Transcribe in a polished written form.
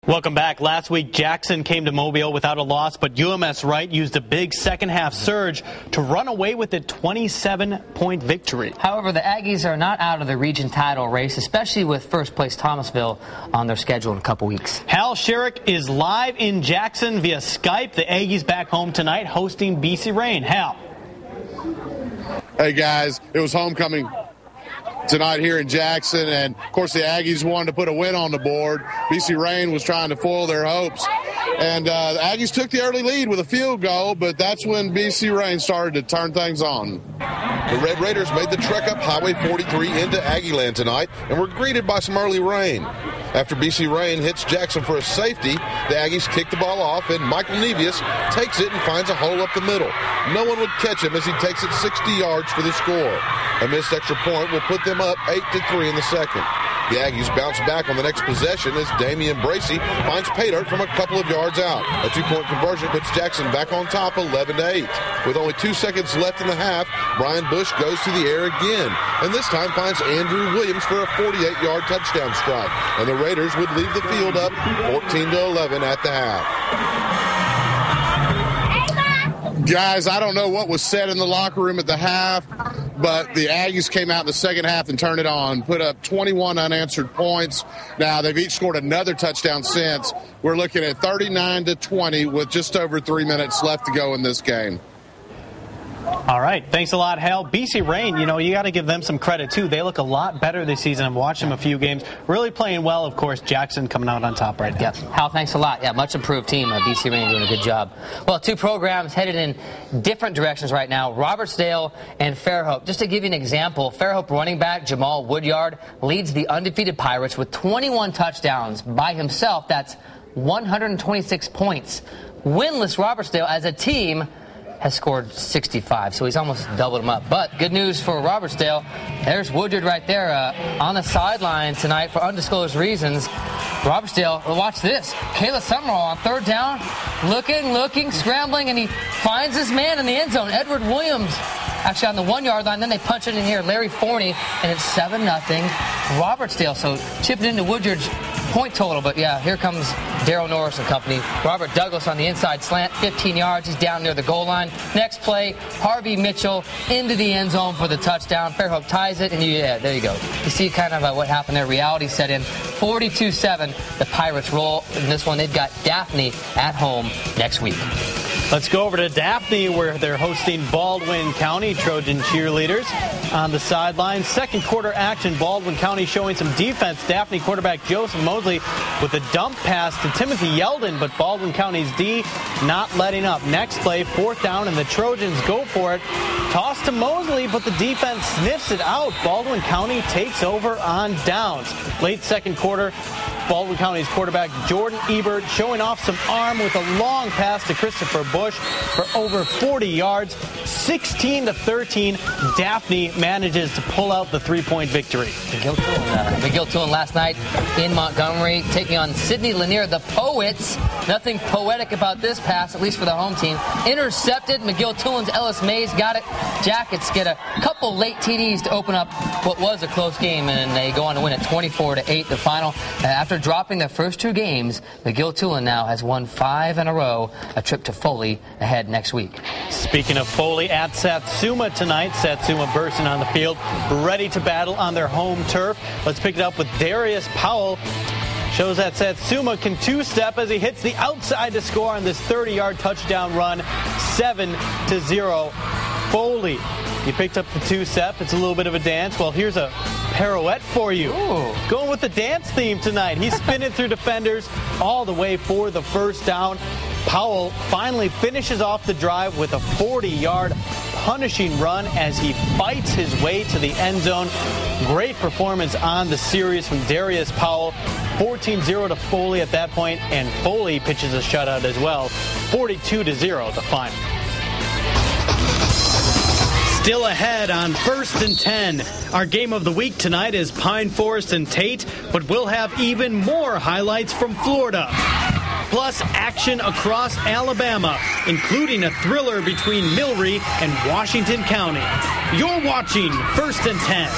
Welcome back. Last week, Jackson came to Mobile without a loss, but UMS Wright used a big second-half surge to run away with a 27-point victory. However, the Aggies are not out of the region title race, especially with first-place Thomasville on their schedule in a couple weeks. Hal Sherrick is live in Jackson via Skype. The Aggies back home tonight hosting BC Rain. Hal. Hey, guys. It was homecoming tonight here in Jackson, and of course the Aggies wanted to put a win on the board. BC Rain was trying to foil their hopes, and the Aggies took the early lead with a field goal, but that's when BC Rain started to turn things on. The Red Raiders made the trek up Highway 43 into Aggieland tonight and were greeted by some early rain. After BC Rain hits Jackson for a safety, the Aggies kick the ball off, and Michael Nevius takes it and finds a hole up the middle. No one would catch him as he takes it 60 yards for the score. A missed extra point will put them up 8-3 in the second. The Aggies bounce back on the next possession as Damian Bracey finds pay dirt from a couple of yards out. A two-point conversion puts Jackson back on top 11-8. With only 2 seconds left in the half, Brian Bush goes to the air again, and this time finds Andrew Williams for a 48-yard touchdown strike. And the Raiders would leave the field up 14-11 at the half. Guys, I don't know what was said in the locker room at the half, but the Aggies came out in the second half and turned it on, put up 21 unanswered points. Now, they've each scored another touchdown since. We're looking at 39-20 with just over 3 minutes left to go in this game. All right. Thanks a lot, Hal. BC Rain, you got to give them some credit, too. They look a lot better this season. I've watched them a few games. Really playing well, of course. Jackson coming out on top right now. Yeah. Hal, thanks a lot. Yeah, much improved team. BC Rain doing a good job. Well, two programs headed in different directions right now, Robertsdale and Fairhope. Just to give you an example, Fairhope running back Jamal Woodyard leads the undefeated Pirates with 21 touchdowns by himself. That's 126 points. Winless Robertsdale as a team has scored 65, so he's almost doubled them up. But good news for Robertsdale. There's Woodyard right there on the sideline tonight for undisclosed reasons. Robertsdale, watch this. Kayla Summerall on third down, looking, scrambling, and he finds his man in the end zone, Edward Williams, actually on the 1 yard line. Then they punch it in here, Larry Forney, and it's 7-0 Robertsdale. So chipping into Woodyard's point total, but yeah, here comes Daryl Norris and company. Robert Douglas on the inside slant, 15 yards. He's down near the goal line. Next play, Harvey Mitchell into the end zone for the touchdown. Fairhope ties it, and there you go. You see kind of what happened there. Reality set in. 42-7, the Pirates roll. In this one, they've got Daphne at home next week. Let's go over to Daphne, where they're hosting Baldwin County. Trojan cheerleaders on the sideline. Second quarter action. Baldwin County showing some defense. Daphne quarterback Joseph Mosley with a dump pass to Timothy Yeldon, but Baldwin County's D not letting up. Next play, fourth down, and the Trojans go for it. Toss to Mosley, but the defense sniffs it out. Baldwin County takes over on downs. Late second quarter, Baldwin County's quarterback Jordan Ebert showing off some arm with a long pass to Christopher Bush for over 40 yards. 16-13, Daphne manages to pull out the 3-point victory. McGill Tulin last night in Montgomery taking on Sidney Lanier, the Poets. Nothing poetic about this pass, at least for the home team. Intercepted. McGill Tulin's Ellis Mays got it. Jackets get a couple late TDs to open up what was a close game, and they go on to win it 24-8 the final. After dropping their first two games, McGill Tulin now has won 5 in a row. A trip to Foley ahead next week. Speaking of Foley, at Satsuma tonight. Satsuma bursting on the field, ready to battle on their home turf. Let's pick it up with Darius Powell. Shows that Satsuma can two-step as he hits the outside to score on this 30-yard touchdown run. 7-0. Foley, you picked up the two-step. It's a little bit of a dance. Well, here's a pirouette for you. Ooh. Going with the dance theme tonight. He's spinning through defenders all the way for the first down. Powell finally finishes off the drive with a 40-yard punishing run as he fights his way to the end zone. Great performance on the series from Darius Powell. 14-0 to Foley at that point, and Foley pitches a shutout as well. 42-0 the final. Still ahead on 1st and 10. Our game of the week tonight is Pine Forest and Tate, but we'll have even more highlights from Florida. Plus action across Alabama, including a thriller between Millry and Washington County. You're watching 1st and 10.